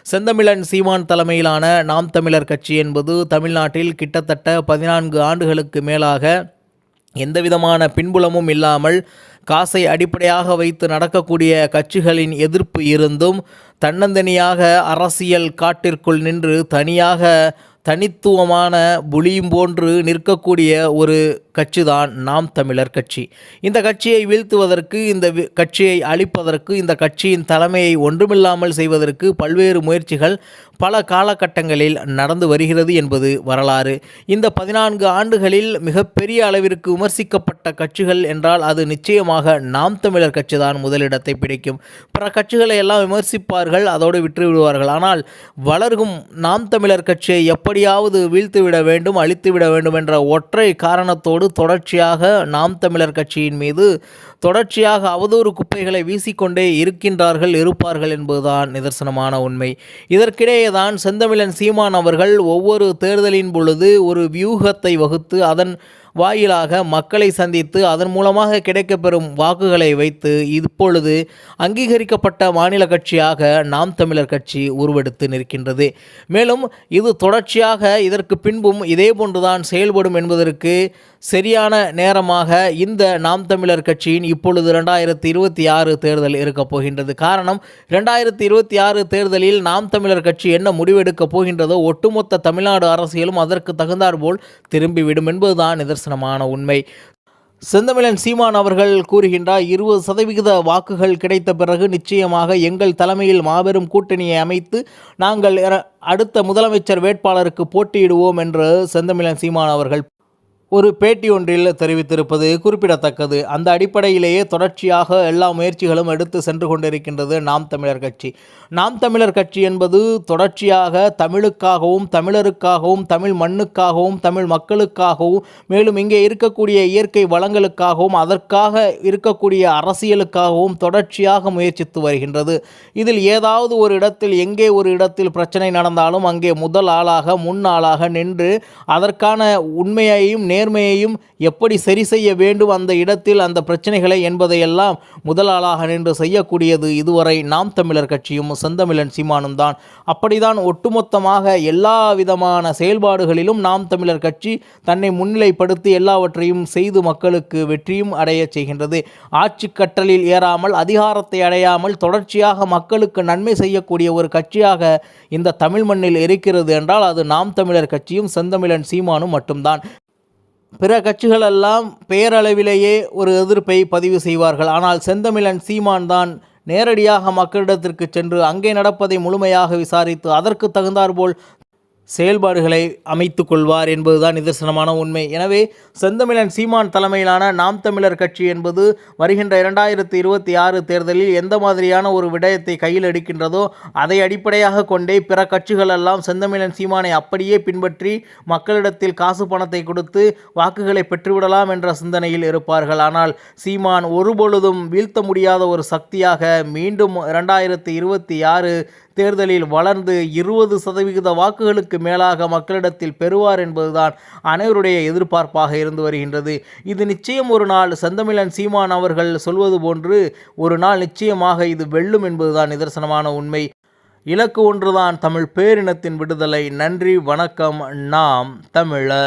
செந்தமிழன் சீமான் தலைமையிலான நாம் தமிழர் கட்சி என்பது தமிழ்நாட்டில் கிட்டத்தட்ட 14 ஆண்டுகளுக்கு மேலாக எந்தவிதமான பின்புலமும் இல்லாமல் காசை அடிப்படையாக வைத்து நடக்கக்கூடிய கட்சிகளின் எதிர்ப்பு இருந்தும் தன்னந்தனியாக அரசியல் காட்டிற்குள் நின்று தனித்துவமான புலியும் போன்று நிற்கக்கூடிய ஒரு கட்சி தான் நாம் தமிழர் கட்சி. இந்த கட்சியை வீழ்த்துவதற்கு, இந்த கட்சியை அழிப்பதற்கு, இந்த கட்சியின் தலைமையை ஒன்றுமில்லாமல் செய்வதற்கு பல்வேறு முயற்சிகள் பல காலகட்டங்களில் நடந்து வருகிறது என்பது வரலாறு. இந்த 14 ஆண்டுகளில் மிகப்பெரிய அளவிற்கு விமர்சிக்கப்பட்ட கட்சிகள் என்றால் அது நிச்சயமாக நாம் தமிழர் கட்சி தான் முதலிடத்தை பிடிக்கும். பிற கட்சிகளை எல்லாம் விமர்சிப்பார்கள், அதோடு விட்டுவிடுவார்கள். ஆனால் வளர்கும் நாம் தமிழர் கட்சியை எப்படியாவது வீழ்த்துவிட வேண்டும், அழித்துவிட வேண்டும் என்ற ஒற்றை காரணத்தோடு தொடர்ச்சியாக நாம் தமிழர் கட்சியின் மீது தொடர்ச்சியாக அவதூறு குப்பைகளை வீசிக்கொண்டே இருப்பார்கள் என்பதுதான் நிதர்சனமான உண்மை. இதற்கிடையே தான் செந்தமிழன் சீமான் அவர்கள் ஒவ்வொரு தேர்தலின் பொழுது ஒரு வியூகத்தை வகுத்து அதன் வாயிலாக மக்களை சந்தித்து அதன் மூலமாக கிடைக்கப்பெறும் வாக்குகளை வைத்து இப்பொழுது அங்கீகரிக்கப்பட்ட மாநில கட்சியாக நாம் தமிழர் கட்சி உருவெடுத்து நிற்கின்றது. மேலும் இது தொடர்ச்சியாக இதற்கு பின்பும் இதே போன்றுதான் செயல்படும் என்பதற்கு சரியான நேரமாக இந்த நாம் தமிழர் கட்சியின் இப்பொழுது 2026 தேர்தல் இருக்கப் போகின்றது. காரணம், 2026 தேர்தலில் நாம் தமிழர் கட்சி என்ன முடிவெடுக்கப் போகின்றதோ ஒட்டுமொத்த தமிழ்நாடு அரசியலும் அதற்கு தகுந்தாற்போல் திரும்பிவிடும் என்பதுதான் நிதர்சனமான உண்மை. செந்தமிழன் சீமான் அவர்கள் கூறுகின்றார், 20% வாக்குகள் கிடைத்த பிறகு நிச்சயமாக எங்கள் தலைமையில் மாபெரும் கூட்டணியை அமைத்து நாங்கள் அடுத்த முதலமைச்சர் வேட்பாளருக்கு போட்டியிடுவோம் என்று செந்தமிழன் சீமான் அவர்கள் ஒரு பேட்டி ஒன்றில் தெரிவித்திருப்பது குறிப்பிடத்தக்கது. அந்த அடிப்படையிலேயே தொடர்ச்சியாக எல்லா முயற்சிகளும் எடுத்து சென்று கொண்டிருக்கின்றது நாம் தமிழர் கட்சி. நாம் தமிழர் கட்சி என்பது தொடர்ச்சியாக தமிழுக்காகவும் தமிழருக்காகவும் தமிழ் மண்ணுக்காகவும் தமிழ் மக்களுக்காகவும் மேலும் இங்கே இருக்கக்கூடிய இயற்கை வளங்களுக்காகவும் அதற்காக இருக்கக்கூடிய அரசியலுக்காகவும் தொடர்ச்சியாக முயற்சித்து வருகின்றது. இதில் ஏதாவது ஒரு இடத்தில் எங்கே ஒரு இடத்தில் பிரச்சனை நடந்தாலும் அங்கே முதல் ஆளாக முன்னாளாக நின்று அதற்கான உண்மையையும் நேர்மையையும் எப்படி சரி செய்ய வேண்டும் அந்த இடத்தில் அந்த பிரச்சனைகளை என்பதையெல்லாம் முதலாளாக நின்று செய்யக்கூடியது இதுவரை நாம் தமிழர் கட்சியும் செந்தமிழன் சீமானும் தான். அப்படிதான் ஒட்டுமொத்தமாக எல்லா விதமான செயல்பாடுகளிலும் நாம் தமிழர் கட்சி தன்னை முன்னிலைப்படுத்தி எல்லாவற்றையும் செய்து மக்களுக்கு வெற்றியும் அடைய செய்கின்றது. ஆட்சி கற்றலில் ஏறாமல் அதிகாரத்தை அடையாமல் தொடர்ச்சியாக மக்களுக்கு நன்மை செய்யக்கூடிய ஒரு கட்சியாக இந்த தமிழ் மண்ணில் இருக்கிறது என்றால் அது நாம் தமிழர் கட்சியும் செந்தமிழன் சீமானும் மட்டும்தான். பிற கட்சிகளெல்லாம் பெயரளவிலேயே ஒரு எதிர்ப்பை பதிவு செய்வார்கள். ஆனால் செந்தமிழன் சீமான் தான் நேரடியாக மக்களிடத்திற்கு சென்று அங்கே நடப்பதை முழுமையாக விசாரித்து அதற்கு தகுந்தாற்போல் செயல்பாடுகளை அமைத்து கொள்வார் என்பதுதான் நிதர்சனமான உண்மை. எனவே செந்தமிழன் சீமான் தலைமையிலான நாம் தமிழர் கட்சி என்பது வருகின்ற 2026 தேர்தலில் எந்த மாதிரியான ஒரு விடயத்தை கையில் எடுக்கின்றதோ அதை அடிப்படையாக கொண்டே பிற கட்சிகள் எல்லாம் செந்தமிழன் சீமானை அப்படியே பின்பற்றி மக்களிடத்தில் காசு பணத்தை கொடுத்து வாக்குகளை பெற்றுவிடலாம் என்ற சிந்தனையில் இருப்பார்கள். ஆனால் சீமான் ஒருபொழுதும் வீழ்த்த முடியாத ஒரு சக்தியாக மீண்டும் 2026 தேர்தலில் வளர்ந்து 20% வாக்குகளுக்கு மேலாக மக்களிடத்தில் பெறுவார் என்பதுதான் அனைவருடைய எதிர்பார்ப்பாக இருந்து வருகின்றது. இது நிச்சயம் ஒரு நாள் செந்தமிழன் சீமான் அவர்கள் சொல்வது போன்று ஒரு நாள் நிச்சயமாக இது வெல்லும் என்பதுதான் நிதர்சனமான உண்மை. இலக்கு ஒன்றுதான், தமிழ் பேரினத்தின் விடுதலை. நன்றி, வணக்கம். நாம் தமிழர்.